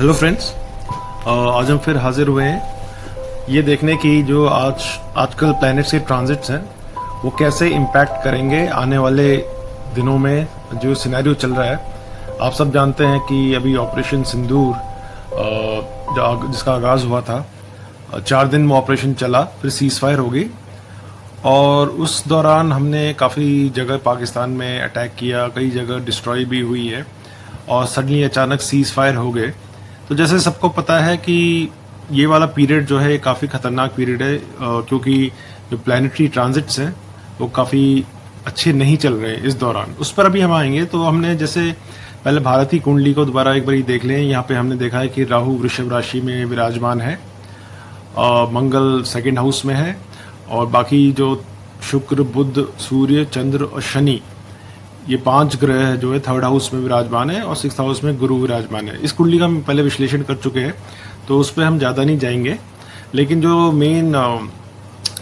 Hello friends, आज हम फिर हाजिर हुए हैं ये देखने की जो आजकल प्लैनेट्स के ट्रांजिट्स हैं वो कैसे इम्पैक्ट करेंगे आने वाले दिनों में। जो सिनेरियो चल रहा है, आप सब जानते हैं कि अभी ऑपरेशन सिंदूर जिसका आगाज़ हुआ था, 4 दिन में ऑपरेशन चला, फिर सीज़ फायर हो गई और उस दौरान हमने काफ़ी जगह पाकिस्तान में अटैक किया, कई जगह डिस्ट्रॉय भी हुई है और सडनली अचानक सीज़ फायर हो गए। तो जैसे सबको पता है कि ये वाला पीरियड जो है काफ़ी ख़तरनाक पीरियड है, क्योंकि जो प्लानिटरी ट्रांजिट्स हैं वो काफ़ी अच्छे नहीं चल रहे हैं इस दौरान। उस पर अभी हम आएंगे। तो हमने जैसे पहले भारतीय कुंडली को दोबारा एक बार देख लें। यहाँ पे हमने देखा है कि राहु वृषभ राशि में विराजमान है, मंगल सेकंड हाउस में है और बाकी जो शुक्र बुध सूर्य चंद्र और शनि, ये 5 ग्रह जो है थर्ड हाउस में विराजमान है और 6th हाउस में गुरु विराजमान है। इस कुंडली का हम पहले विश्लेषण कर चुके हैं तो उस पर हम ज़्यादा नहीं जाएंगे, लेकिन जो मेन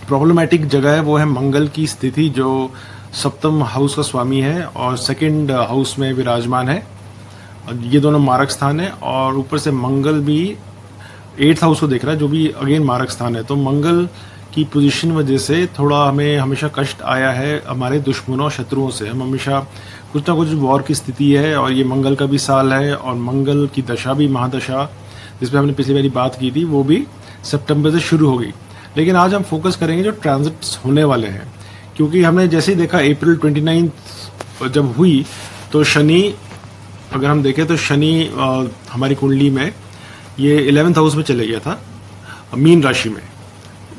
प्रॉब्लमेटिक जगह है वो है मंगल की स्थिति, जो सप्तम हाउस का स्वामी है और सेकंड हाउस में विराजमान है। ये दोनों मारक स्थान है और ऊपर से मंगल भी 8th हाउस को देख रहा है, जो भी अगेन मारक स्थान है। तो मंगल की पोजीशन वजह से थोड़ा हमें हमेशा कष्ट आया है हमारे दुश्मनों और शत्रुओं से। हम हमेशा कुछ ना कुछ वॉर की स्थिति है और ये मंगल का भी साल है और मंगल की दशा भी महादशा, जिस पर हमने पिछली बारी बात की थी, वो भी सितंबर से शुरू हो गई। लेकिन आज हम फोकस करेंगे जो ट्रांजिट्स होने वाले हैं, क्योंकि हमने जैसे ही देखा अप्रैल 29 जब हुई तो शनि, अगर हम देखें तो शनि हमारी कुंडली में ये 11th हाउस में चले गया था, मीन राशि में।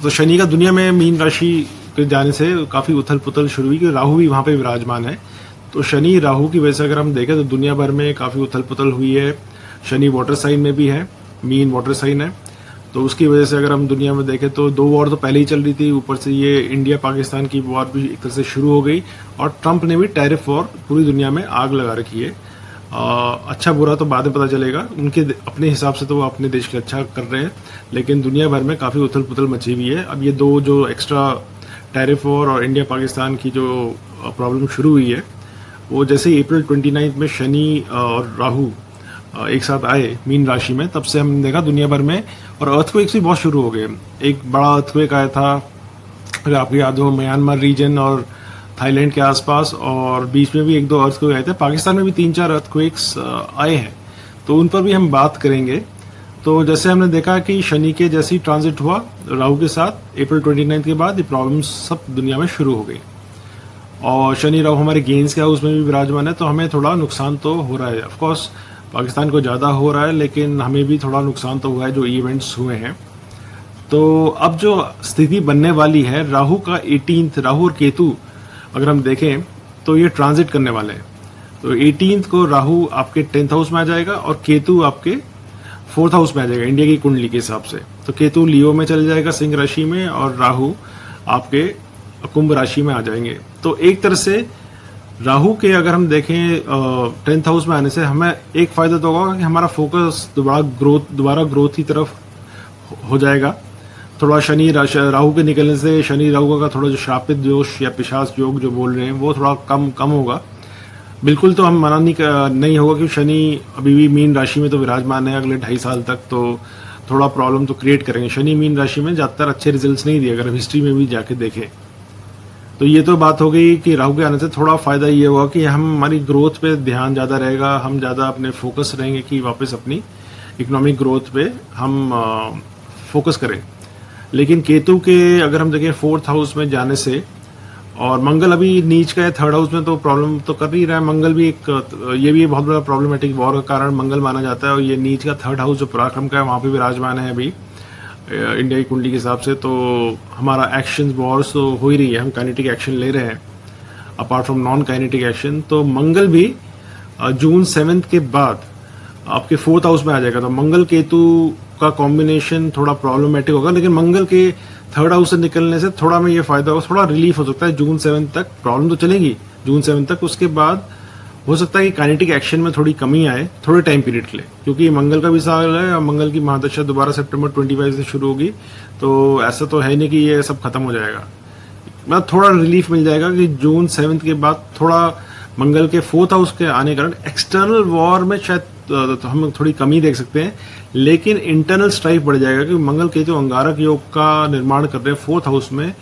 तो शनि का दुनिया में मीन राशि के जाने से काफ़ी उथल पुथल शुरू हुई कि राहु भी वहाँ पे विराजमान है। तो शनि राहु की वजह से अगर हम देखें तो दुनिया भर में काफ़ी उथल पुथल हुई है। शनि वाटर साइन में भी है, मीन वाटर साइन है, तो उसकी वजह से अगर हम दुनिया में देखें तो 2 वॉर तो पहले ही चल रही थी, ऊपर से ये इंडिया पाकिस्तान की वॉर भी एक तरह से शुरू हो गई और ट्रंप ने भी टैरिफ वॉर पूरी दुनिया में आग लगा रखी है। अच्छा बुरा तो बाद में पता चलेगा, उनके अपने हिसाब से तो वो अपने देश के अच्छा कर रहे हैं, लेकिन दुनिया भर में काफ़ी उथल पुथल मची हुई है। अब ये 2 जो एक्स्ट्रा टैरिफ वॉर और इंडिया पाकिस्तान की जो प्रॉब्लम शुरू हुई है, वो जैसे ही अप्रैल 29 में शनि और राहु एक साथ आए मीन राशि में, तब से हमने देखा दुनिया भर में, और अर्थक्वेक्स भी बहुत शुरू हो गए। एक बड़ा अर्थक्वेक आया था, अगर आपको याद हो, म्यांमार रीजन और थाईलैंड के आसपास, और बीच में भी 1-2 अर्थक्वेक आए थे। पाकिस्तान में भी 3-4 अर्थक्वेक्स आए हैं, तो उन पर भी हम बात करेंगे। तो जैसे हमने देखा कि शनि के जैसे ही ट्रांजिट हुआ राहु के साथ अप्रैल 29 के बाद, ये प्रॉब्लम्स सब दुनिया में शुरू हो गई और शनि राहु हमारे गेंस के हाउस में भी विराजमान है, तो हमें थोड़ा नुकसान तो हो रहा है। ऑफकोर्स पाकिस्तान को ज़्यादा हो रहा है, लेकिन हमें भी थोड़ा नुकसान तो हुआ है जो इवेंट्स हुए हैं। तो अब जो स्थिति बनने वाली है, राहु का 18th, राहु और केतु अगर हम देखें तो ये ट्रांजिट करने वाले हैं। तो 18th को राहु आपके 10th हाउस में आ जाएगा और केतु आपके 4th हाउस में आ जाएगा इंडिया की कुंडली के हिसाब से। तो केतु लियो में चले जाएगा, सिंह राशि में, और राहु आपके कुंभ राशि में आ जाएंगे। तो एक तरह से राहु के अगर हम देखें 10th हाउस में आने से हमें एक फ़ायदा तो होगा कि हमारा फोकस दोबारा ग्रोथ की तरफ हो जाएगा। थोड़ा शनि राहु के निकलने से शनि राहु का थोड़ा जो श्रापित जोश या पिशाच योग जो बोल रहे हैं वो थोड़ा कम होगा। बिल्कुल तो हम मना नहीं होगा कि शनि अभी भी मीन राशि में तो विराजमान है अगले 2.5 साल तक, तो थोड़ा प्रॉब्लम तो क्रिएट करेंगे। शनि मीन राशि में ज़्यादातर अच्छे रिजल्ट्स नहीं दिए, अगर हिस्ट्री में भी जाके देखें तो। ये तो बात हो गई कि राहु के आने से थोड़ा फ़ायदा ये होगा कि हमारी ग्रोथ पे ध्यान ज़्यादा रहेगा, हम ज़्यादा अपने फोकस रहेंगे कि वापस अपनी इकोनॉमिक ग्रोथ पे हम फोकस करें। लेकिन केतु के अगर हम देखें 4th हाउस में जाने से, और मंगल अभी नीच का है 3rd हाउस में, तो प्रॉब्लम तो कर ही रहा है। मंगल भी ये भी बहुत बड़ा प्रॉब्लमेटिक वॉर का कारण मंगल माना जाता है, और ये नीच का 3rd हाउस जो पराक्रम का है वहाँ पे विराजमान है अभी इंडिया की कुंडली के हिसाब से। तो हमारा एक्शन वॉर्स तो हो ही रही है, हम काइनेटिक एक्शन ले रहे हैं apart from non kinetic action. तो मंगल भी जून 7 के बाद आपके 4th हाउस में आ जाएगा। तो मंगल केतु का कॉम्बिनेशन थोड़ा प्रॉब्लमेटिक होगा, लेकिन मंगल के 3rd हाउस से निकलने से थोड़ा में ये फायदा होगा, थोड़ा रिलीफ हो सकता है। जून 7 तक प्रॉब्लम तो चलेगी, जून 7 तक, उसके बाद हो सकता है कि काइनेटिक एक्शन में थोड़ी कमी आए थोड़े टाइम पीरियड के लिए, क्योंकि मंगल का भी साल है और मंगल की महादशा दोबारा सितंबर 25 से शुरू होगी। तो ऐसा तो है नहीं कि ये सब खत्म हो जाएगा, मतलब थोड़ा रिलीफ मिल जाएगा कि जून 7 के बाद थोड़ा मंगल के 4th हाउस के आने के कारण एक्सटर्नल वॉर में शायद तो हम थोड़ी कमी देख सकते हैं, लेकिन इंटरनल स्ट्राइफ बढ़ जाएगा क्योंकि मंगल केतु अंगारक योग का निर्माण कर रहे हैं 4th हाउस में,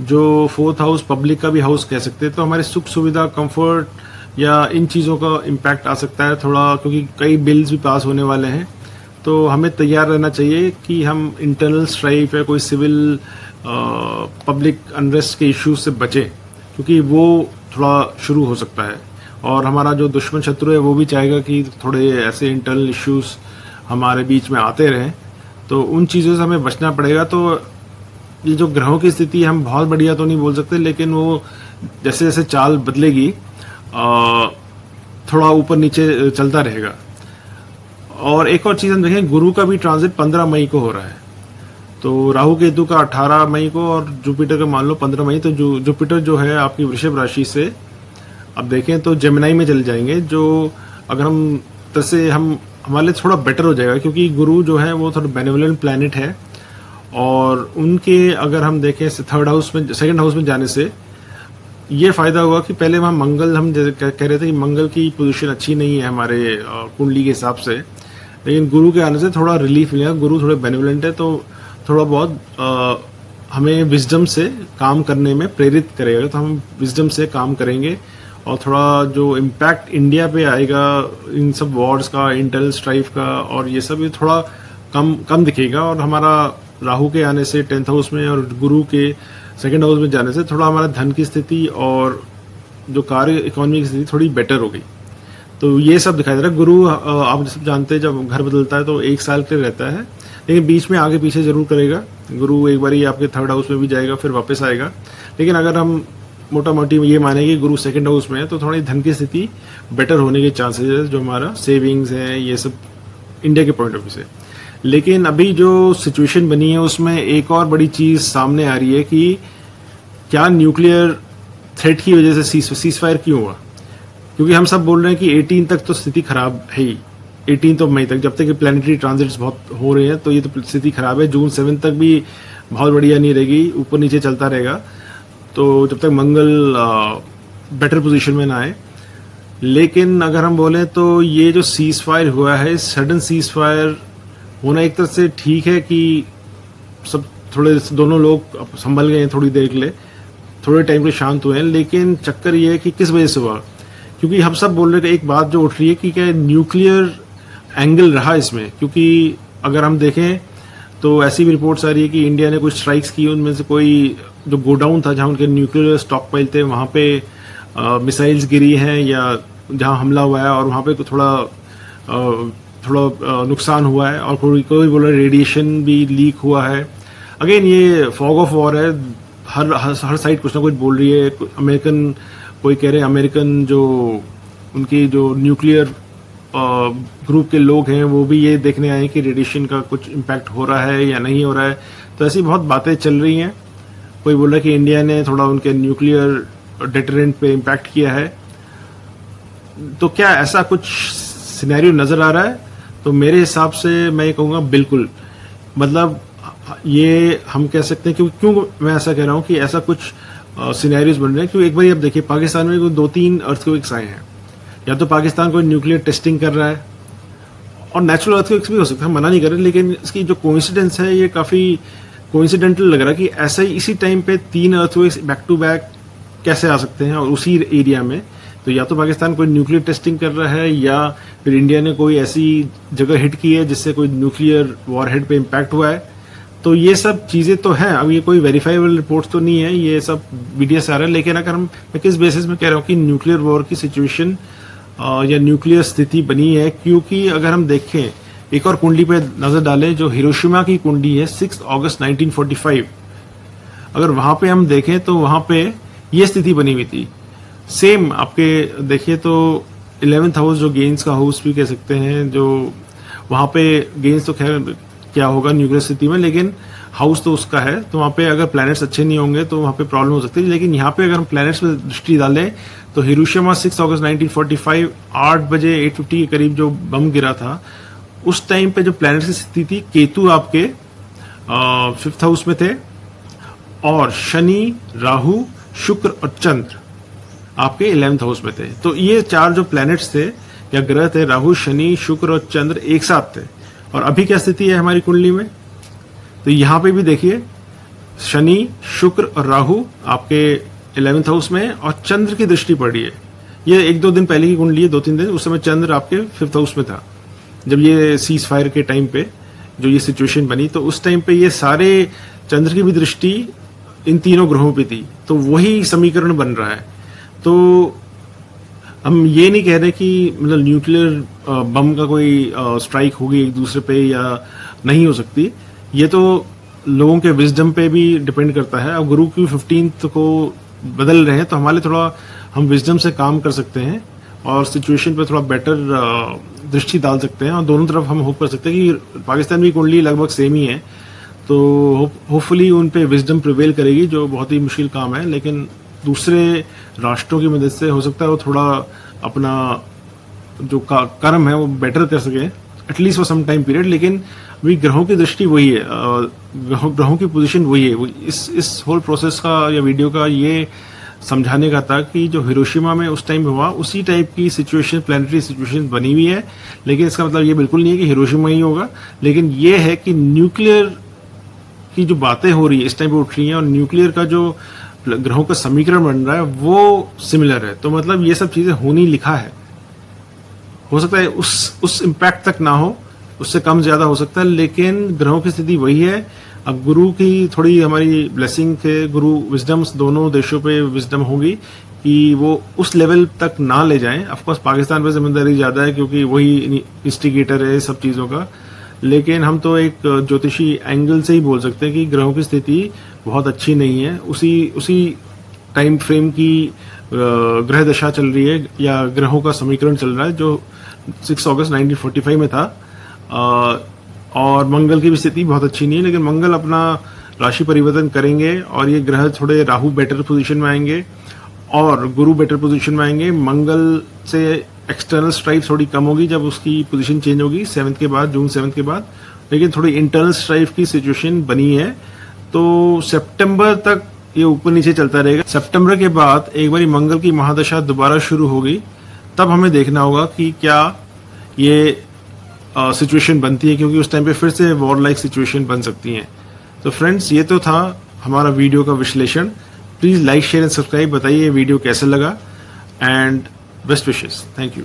जो 4th हाउस पब्लिक का भी हाउस कह सकते हैं। तो हमारे सुख सुविधा, कंफर्ट या इन चीज़ों का इम्पैक्ट आ सकता है थोड़ा, क्योंकि कई बिल्स भी पास होने वाले हैं। तो हमें तैयार रहना चाहिए कि हम इंटरनल स्ट्राइफ या कोई सिविल पब्लिक अनरेस्ट के इश्यूज से बचें, क्योंकि वो थोड़ा शुरू हो सकता है। और हमारा जो दुश्मन शत्रु है वो भी चाहेगा कि थोड़े ऐसे इंटरनल इश्यूज हमारे बीच में आते रहें, तो उन चीज़ों से हमें बचना पड़ेगा। तो ये जो ग्रहों की स्थिति हम बहुत बढ़िया तो नहीं बोल सकते, लेकिन वो जैसे जैसे चाल बदलेगी थोड़ा ऊपर नीचे चलता रहेगा। और एक और चीज़ हम देखें, गुरु का भी ट्रांजिट 15 मई को हो रहा है, तो राहु केतु का 18 मई को और जुपिटर का मान लो 15 मई। तो जुपिटर जो है आपकी वृषभ राशि से अब देखें तो जेमिनाई में चले जाएंगे, जो अगर हम तैसे हम हमारे लिए थोड़ा बेटर हो जाएगा, क्योंकि गुरु जो है वो थोड़ा बेनिवोलेंट प्लैनेट है। और उनके अगर हम देखें 3rd हाउस में, 2nd हाउस में जाने से ये फायदा होगा कि पहले वहाँ मंगल, हम जैसे कह रहे थे कि मंगल की पोजीशन अच्छी नहीं है हमारे कुंडली के हिसाब से, लेकिन गुरु के आने से थोड़ा रिलीफ मिलेगा। गुरु थोड़े बेनिवोलेंट है, तो थोड़ा बहुत हमें विजडम से काम करने में प्रेरित करेगा। तो हम विजडम से काम करेंगे और थोड़ा जो इम्पैक्ट इंडिया पे आएगा इन सब वॉर्स का, इंटरनल स्ट्राइफ का और ये सब, ये थोड़ा कम दिखेगा। और हमारा राहु के आने से 10th हाउस में और गुरु के 2nd हाउस में जाने से थोड़ा हमारा धन की स्थिति और जो कार्य इकोनॉमी की स्थिति थोड़ी बेटर हो गई। तो ये सब दिखाई दे रहा है। गुरु आप सब जानते हैं जब घर बदलता है तो 1 साल के लिए रहता है, लेकिन बीच में आगे पीछे जरूर करेगा। गुरु एक बार ही आपके 3rd हाउस में भी जाएगा, फिर वापस आएगा। लेकिन अगर हम मोटा मोटी ये माने कि गुरु 2nd हाउस में है, तो थोड़ी धन की स्थिति बेटर होने के चांसेस है, जो हमारा सेविंग्स है ये सब इंडिया के पॉइंट ऑफ व्यू से। लेकिन अभी जो सिचुएशन बनी है उसमें एक और बड़ी चीज़ सामने आ रही है कि क्या न्यूक्लियर थ्रेट की वजह से सीज फायर क्यों हुआ, क्योंकि हम सब बोल रहे हैं कि 18 तक तो स्थिति खराब है ही, 18 मई तक, जब तक कि प्लानिटरी ट्रांजिट्स बहुत हो रहे हैं तो ये तो स्थिति खराब है। जून 7 तक भी बहुत बढ़िया नहीं रहेगी, ऊपर नीचे चलता रहेगा, तो जब तक मंगल बेटर पोजीशन में ना आए। लेकिन अगर हम बोलें तो ये जो सीज फायर हुआ है, सडन सीज फायर होना एक तरह से ठीक है कि सब थोड़े दोनों लोग संभल गए हैं थोड़ी देर के लिए, थोड़े टाइम के शांत हुए हैं। लेकिन चक्कर ये है कि किस वजह से हुआ, क्योंकि हम सब बोल रहे थे, एक बात जो उठ रही है कि क्या न्यूक्लियर एंगल रहा इसमें, क्योंकि अगर हम देखें तो ऐसी भी रिपोर्ट्स आ रही है कि इंडिया ने कुछ स्ट्राइक्स की, उनमें से कोई जो गोडाउन था जहां उनके न्यूक्लियर स्टॉक पाइल थे वहां पे मिसाइल्स गिरी हैं या जहां हमला हुआ है और वहां पे थोड़ा नुकसान हुआ है। और कोई बोल रहा है रेडिएशन भी लीक हुआ है। अगेन ये फॉग ऑफ वॉर है, हर साइड कुछ ना कुछ बोल रही है। अमेरिकन, कोई कह रहे हैं अमेरिकन जो उनकी जो न्यूक्लियर ग्रुप के लोग हैं वो भी ये देखने आए कि रेडिएशन का कुछ इम्पैक्ट हो रहा है या नहीं हो रहा है। तो ऐसी बहुत बातें चल रही हैं। कोई बोल रहा है कि इंडिया ने थोड़ा उनके न्यूक्लियर डेटरेंट पे इम्पैक्ट किया है। तो क्या ऐसा कुछ सिनेरियो नज़र आ रहा है? तो मेरे हिसाब से मैं ये कहूँगा बिल्कुल, मतलब ये हम कह सकते हैं। क्यों मैं ऐसा कह रहा हूँ कि ऐसा कुछ सिनेरियोज बन रहे हैं, क्योंकि एक बार अब देखिए पाकिस्तान में कोई 2-3 अर्थक्वेक्स आए हैं। या तो पाकिस्तान कोई न्यूक्लियर टेस्टिंग कर रहा है, और नेचुरल अर्थक्वेक्स भी हो सकता है, मना नहीं कर रहे, लेकिन इसकी जो कोइंसिडेंस है ये काफ़ी कोइंसिडेंटल लग रहा है कि ऐसा ही इसी टाइम पे 3 अर्थक्वेक्स बैक टू बैक कैसे आ सकते हैं और उसी एरिया में। तो या तो पाकिस्तान कोई न्यूक्लियर टेस्टिंग कर रहा है या फिर इंडिया ने कोई ऐसी जगह हिट की है जिससे कोई न्यूक्लियर वॉरहेड पे इम्पैक्ट हुआ है। तो ये सब चीज़ें तो हैं। अब ये कोई वेरीफाइबल रिपोर्ट्स तो नहीं है, ये सब मीडिया से आ रहा है। लेकिन अगर मैं किस बेसिस में कह रहा हूँ कि न्यूक्लियर वॉर की सिचुएशन या न्यूक्लियर स्थिति बनी है, क्योंकि अगर हम देखें एक और कुंडली पे नजर डालें जो हिरोशिमा की कुंडली है 6 अगस्त 1945, अगर वहां पे हम देखें तो वहां पे ये स्थिति बनी हुई थी। सेम आपके देखिए तो 11th हाउस जो गेन्स का हाउस भी कह सकते हैं, जो वहां पे गेन्स तो खैर क्या होगा न्यूक्लियर स्थिति में, लेकिन हाउस तो उसका है। तो वहाँ पे अगर प्लैनेट्स अच्छे नहीं होंगे तो वहाँ पे प्रॉब्लम हो सकती है। लेकिन यहाँ पे अगर हम प्लैनेट्स पे दृष्टि डालें तो हिरोशिमा 6 अगस्त 1945 8 बजे 8:50 के करीब जो बम गिरा था, उस टाइम पे जो प्लैनेट्स की स्थिति थी, केतु आपके 5th हाउस में थे और शनि, राहु, शुक्र और चंद्र आपके 11th हाउस में थे। तो ये 4 जो प्लैनेट्स थे या ग्रह थे राहु, शनि, शुक्र और चंद्र एक साथ थे। और अभी क्या स्थिति है हमारी कुंडली में, तो यहाँ पे भी देखिए शनि, शुक्र और राहु आपके 11th हाउस में और चंद्र की दृष्टि पड़ रही है। ये 1-2 दिन पहले की कुंडली है, 2-3 दिन, उस समय चंद्र आपके 5th हाउस में था जब ये सीज फायर के टाइम पे जो ये सिचुएशन बनी। तो उस टाइम पे ये सारे चंद्र की भी दृष्टि इन तीनों ग्रहों पे थी, तो वही समीकरण बन रहा है। तो हम ये नहीं कह रहे कि मतलब न्यूक्लियर बम का कोई स्ट्राइक होगी एक दूसरे पे या नहीं हो सकती, ये तो लोगों के विजडम पे भी डिपेंड करता है। अब गुरु की 15th को बदल रहे हैं तो हमारे थोड़ा हम विजडम से काम कर सकते हैं और सिचुएशन पे थोड़ा बेटर दृष्टि डाल सकते हैं और दोनों तरफ हम होप कर सकते हैं कि पाकिस्तान की कुंडली लगभग सेम ही है, तो होपफुली उन पे विजडम प्रिवेल करेगी, जो बहुत ही मुश्किल काम है। लेकिन दूसरे राष्ट्रों की मदद से हो सकता है वो थोड़ा अपना जो कर्म है वो बेटर कर सके at least for some time period. लेकिन अभी ग्रहों की दृष्टि वही है, ग्रहों की पोजीशन वही है। इस होल प्रोसेस का या वीडियो का ये समझाने का था कि जो हिरोशिमा में उस टाइम हुआ उसी टाइप की सिचुएशन, प्लैनेटरी सिचुएशन बनी हुई है। लेकिन इसका मतलब ये बिल्कुल नहीं है कि हिरोशिमा ही होगा, लेकिन ये है कि न्यूक्लियर की जो बातें हो रही है इस टाइम पे उठ रही हैं और न्यूक्लियर का जो ग्रहों का समीकरण बन रहा है वो सिमिलर है। तो मतलब ये सब चीजें होनी लिखा है। हो सकता है उस इम्पैक्ट तक ना हो, उससे कम ज्यादा हो सकता है, लेकिन ग्रहों की स्थिति वही है। अब गुरु की थोड़ी हमारी ब्लेसिंग के गुरु विजडम्स दोनों देशों पे विजडम होगी कि वो उस लेवल तक ना ले जाएं। ऑफ कोर्स पाकिस्तान पे जिम्मेदारी ज्यादा है क्योंकि वही इंस्टिगेटर है सब चीजों का, लेकिन हम तो एक ज्योतिषी एंगल से ही बोल सकते हैं कि ग्रहों की स्थिति बहुत अच्छी नहीं है। उसी टाइम फ्रेम की ग्रह दशा चल रही है या ग्रहों का समीकरण चल रहा है जो 6 अगस्त 1945 में था। और मंगल की भी स्थिति बहुत अच्छी नहीं है, लेकिन मंगल अपना राशि परिवर्तन करेंगे और ये ग्रह थोड़े राहु बेटर पोजीशन में आएंगे और गुरु बेटर पोजीशन में आएंगे। मंगल से एक्सटर्नल स्ट्राइफ थोड़ी कम होगी जब उसकी पोजीशन चेंज होगी 7th के बाद, जून 7 के बाद, लेकिन थोड़ी इंटरनल स्ट्राइफ की सिचुएशन बनी है। तो सितंबर तक ये ऊपर नीचे चलता रहेगा। सितंबर के बाद एक बार मंगल की महादशा दोबारा शुरू होगी, तब हमें देखना होगा कि क्या ये सिचुएशन बनती है, क्योंकि उस टाइम पे फिर से वॉर लाइक सिचुएशन बन सकती हैं। तो फ्रेंड्स, ये तो था हमारा वीडियो का विश्लेषण। Please like, share and subscribe. बताइए ये वीडियो कैसे लगा and best wishes. Thank you.